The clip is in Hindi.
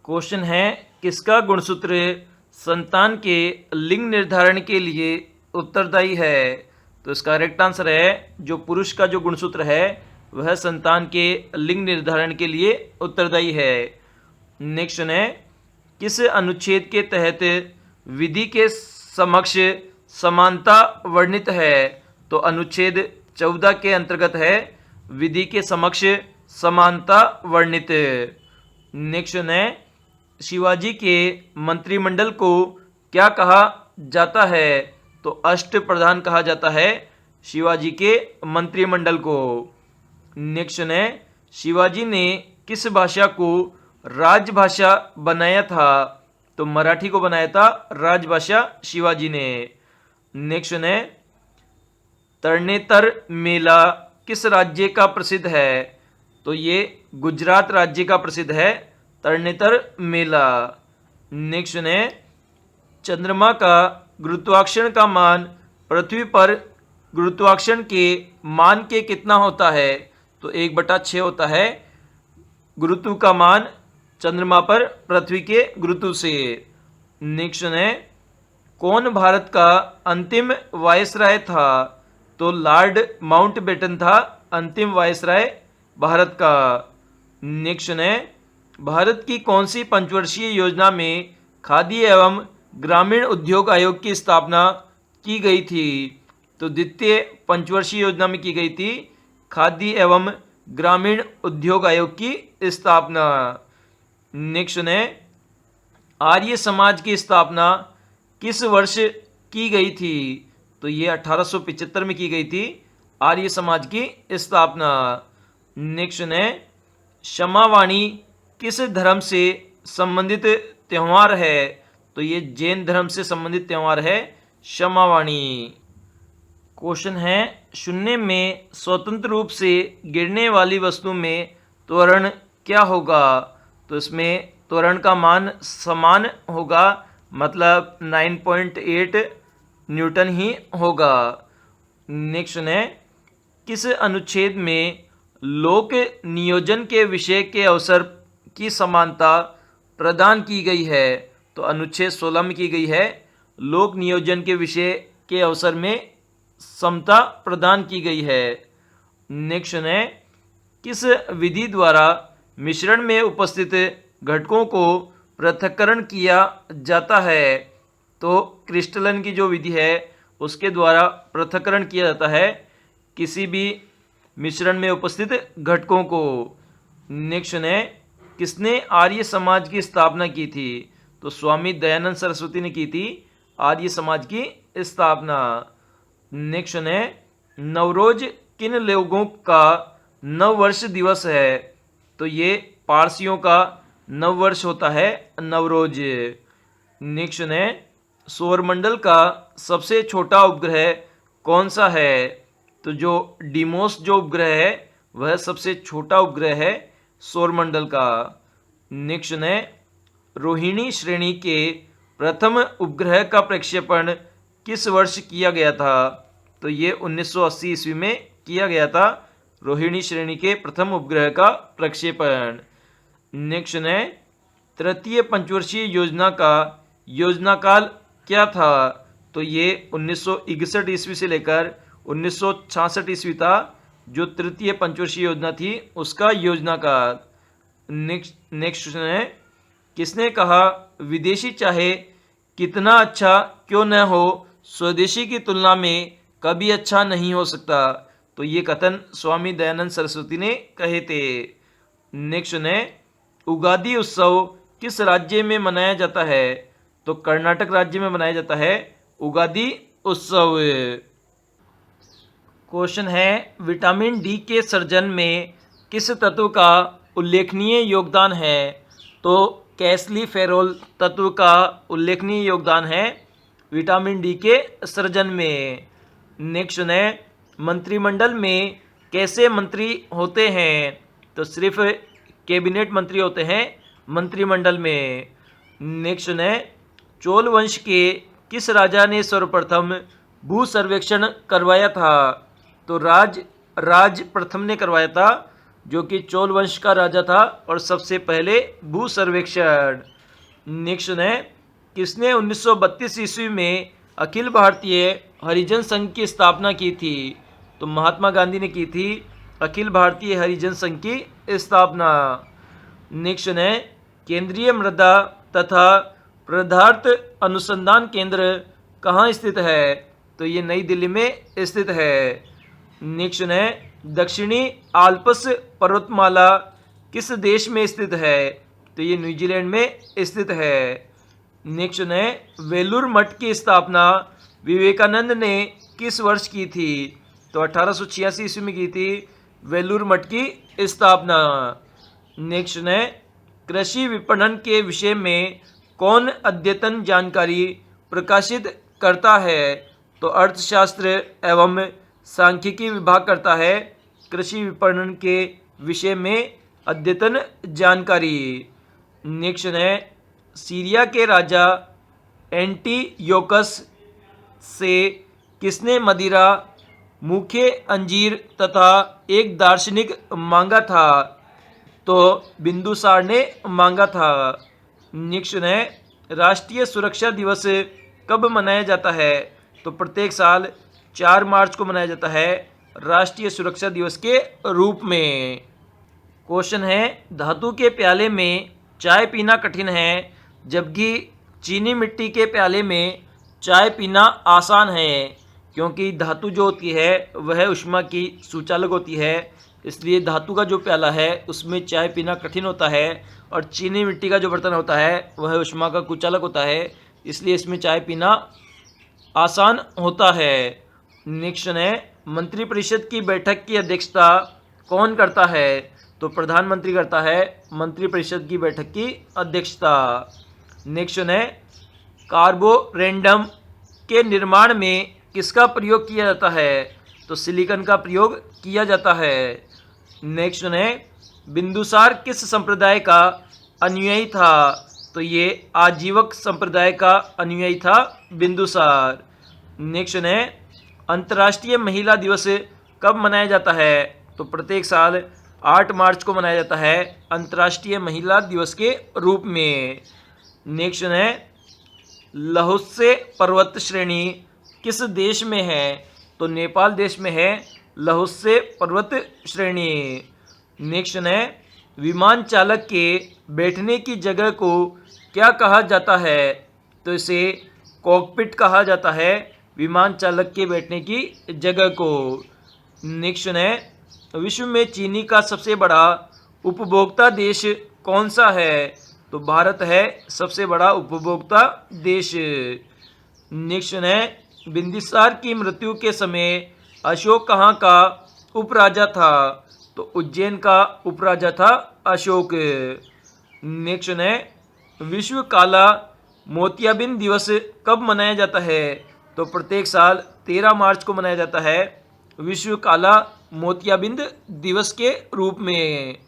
क्वेश्चन है, किसका गुणसूत्र संतान के लिंग निर्धारण के लिए उत्तरदायी है? तो इसका करेक्ट आंसर है जो पुरुष का जो गुणसूत्र है वह संतान के लिंग निर्धारण के लिए उत्तरदायी है। नेक्स्ट है, किस अनुच्छेद के तहत विधि के समक्ष समानता वर्णित है? तो अनुच्छेद 14 के अंतर्गत है विधि के समक्ष समानता वर्णित। नेक्स्ट है, शिवाजी के मंत्रिमंडल को क्या कहा जाता है? तो अष्ट प्रधान कहा जाता है शिवाजी के मंत्रिमंडल को। नेक्स्ट है, शिवाजी ने किस भाषा को राजभाषा बनाया था? तो मराठी को बनाया था राजभाषा शिवाजी ने। नेक्स्ट है, तरणेतर मेला किस राज्य का प्रसिद्ध है? तो ये गुजरात राज्य का प्रसिद्ध है तरणेतर मेला। नेक्स्ट है, चंद्रमा का गुरुत्वाकर्षण का मान पृथ्वी पर गुरुत्वाकर्षण के मान के कितना होता है? तो 1/6 होता है गुरुत्व का मान चंद्रमा पर पृथ्वी के गुरुत्व से। नेक्स्ट है, कौन भारत का अंतिम वायसराय था? तो लॉर्ड माउंटबेटन था अंतिम वायसराय भारत का। नेक्स्ट है, भारत की कौन सी पंचवर्षीय योजना में खादी एवं ग्रामीण उद्योग आयोग की स्थापना की गई थी? तो द्वितीय पंचवर्षीय योजना में की गई थी खादी एवं ग्रामीण उद्योग आयोग की स्थापना। नेक्स्ट है, आर्य समाज की स्थापना किस वर्ष की गई थी? तो ये 1875 में की गई थी आर्य समाज की स्थापना। नेक्स्ट है, क्षमावाणी किस धर्म से संबंधित त्यौहार है? तो ये जैन धर्म से संबंधित त्यौहार है क्षमावाणी। क्वेश्चन है, शून्य में स्वतंत्र रूप से गिरने वाली वस्तु में त्वरण क्या होगा? तो इसमें त्वरण का मान समान होगा, मतलब 9.8 न्यूटन ही होगा। नेक्स्ट है, किस अनुच्छेद में लोक नियोजन के विषय के अवसर की समानता प्रदान की गई है? तो अनुच्छेद 16 में की गई है लोक नियोजन के विषय के अवसर में समता प्रदान की गई है। नेक्स्ट है, किस विधि द्वारा मिश्रण में उपस्थित घटकों को पृथक्करण किया जाता है? तो क्रिस्टलन की जो विधि है उसके द्वारा पृथक्करण किया जाता है किसी भी मिश्रण में उपस्थित घटकों को। नेक्स्ट है, किसने आर्य समाज की स्थापना की थी? तो स्वामी दयानंद सरस्वती ने की थी आर्य समाज की स्थापना। नेक्स्ट है, नवरोज किन लोगों का नववर्ष दिवस है? तो ये पारसियों का नववर्ष होता है नवरोज। नेक्स्ट है, सौरमंडल का सबसे छोटा उपग्रह कौन सा है? तो जो डीमोस जो उपग्रह है वह सबसे छोटा उपग्रह है सौरमंडल का। नेक्स्ट है, रोहिणी श्रेणी के प्रथम उपग्रह का प्रक्षेपण किस वर्ष किया गया था? तो ये 1980 ईस्वी में किया गया था रोहिणी श्रेणी के प्रथम उपग्रह का प्रक्षेपण। नेक्स्ट है, तृतीय पंचवर्षीय योजना का योजनाकाल क्या था? तो ये 1961 ईस्वी से लेकर 1966 ईस्वी था जो तृतीय पंचवर्षीय योजना थी उसका योजनाकाल। नेक्स्ट है, किसने कहा विदेशी चाहे कितना अच्छा क्यों न हो स्वदेशी की तुलना में कभी अच्छा नहीं हो सकता? तो ये कथन स्वामी दयानंद सरस्वती ने कहे थे। नेक्स्ट है, उगादि उत्सव किस राज्य में मनाया जाता है? तो कर्नाटक राज्य में मनाया जाता है उगादि उत्सव। क्वेश्चन है, विटामिन डी के सृजन में किस तत्व का उल्लेखनीय योगदान है? तो कैल्सिफेरॉल तत्व का उल्लेखनीय योगदान है विटामिन डी के सृजन में। नेक्स्ट है, मंत्रिमंडल में कैसे मंत्री होते हैं? तो सिर्फ कैबिनेट मंत्री होते हैं मंत्रिमंडल में। नेक्स्ट है, चोल वंश के किस राजा ने सर्वप्रथम भू सर्वेक्षण करवाया था? तो राज प्रथम ने करवाया था जो कि चोल वंश का राजा था और सबसे पहले भू सर्वेक्षण। नेक्स्ट है, किसने 1932 ईस्वी में अखिल भारतीय हरिजन संघ की स्थापना की थी? तो महात्मा गांधी ने की थी अखिल भारतीय हरिजन संघ की स्थापना। नेक्स्ट है, केंद्रीय मृदा तथा पदार्थ अनुसंधान केंद्र कहाँ स्थित है? तो ये नई दिल्ली में स्थित है। नेक्स्ट है, दक्षिणी आल्प्स पर्वतमाला किस देश में स्थित है? तो ये न्यूजीलैंड में स्थित है। नेक्स्ट है, वेलूर मठ की स्थापना विवेकानंद ने किस वर्ष की थी? तो 1886 ईस्वी में की थी वेलूर मठ की स्थापना। नेक्स्ट है, कृषि विपणन के विषय में कौन अद्यतन जानकारी प्रकाशित करता है? तो अर्थशास्त्र एवं सांख्यिकी विभाग करता है कृषि विपणन के विषय में अद्यतन जानकारी। नेक्स्ट है, सीरिया के राजा एंटीयोकस से किसने मदिरा, मुख्य अंजीर तथा एक दार्शनिक मांगा था? तो बिंदुसार ने मांगा था। नेक्स्ट है, राष्ट्रीय सुरक्षा दिवस कब मनाया जाता है? तो प्रत्येक साल 4 मार्च को मनाया जाता है राष्ट्रीय सुरक्षा दिवस के रूप में। क्वेश्चन है, धातु के प्याले में चाय पीना कठिन है जबकि चीनी मिट्टी के प्याले में चाय पीना आसान है, क्योंकि धातु जो होती है वह ऊष्मा की सुचालक होती है, इसलिए धातु का जो प्याला है उसमें चाय पीना कठिन होता है और चीनी मिट्टी का जो बर्तन होता है वह ऊष्मा का कुचालक होता है, इसलिए इसमें चाय पीना आसान होता है। नेक्स्ट है, मंत्रिपरिषद की बैठक की अध्यक्षता कौन करता है? तो प्रधानमंत्री करता है मंत्रिपरिषद की बैठक की अध्यक्षता। नेक्स्ट है, कार्बोरेंडम के निर्माण में किसका प्रयोग किया जाता है? तो सिलिकॉन का प्रयोग किया जाता है। नेक्स्ट है, बिंदुसार किस संप्रदाय का अनुयायी था? तो ये आजीवक संप्रदाय का अनुयायी था बिंदुसार। नेक्स्ट है, अंतर्राष्ट्रीय महिला दिवस कब मनाया जाता है? तो प्रत्येक साल 8 मार्च को मनाया जाता है अंतर्राष्ट्रीय महिला दिवस के रूप में। नेक्स्ट है, लहोत्से पर्वत श्रेणी किस देश में है? तो नेपाल देश में है लहोत्से पर्वत श्रेणी। नेक्स्ट है, विमान चालक के बैठने की जगह को क्या कहा जाता है? तो इसे कॉकपिट कहा जाता है विमान चालक के बैठने की जगह को। नेक्स्ट है, विश्व में चीनी का सबसे बड़ा उपभोक्ता देश कौन सा है? तो भारत है सबसे बड़ा उपभोक्ता देश। नेक्स्ट है, बिंदुसार की मृत्यु के समय अशोक कहाँ का उपराजा था? तो उज्जैन का उपराजा था अशोक। नेक्स्ट है, विश्व काला मोतियाबिंद दिवस कब मनाया जाता है? तो प्रत्येक साल 13 मार्च को मनाया जाता है विश्व काला मोतियाबिंद दिवस के रूप में।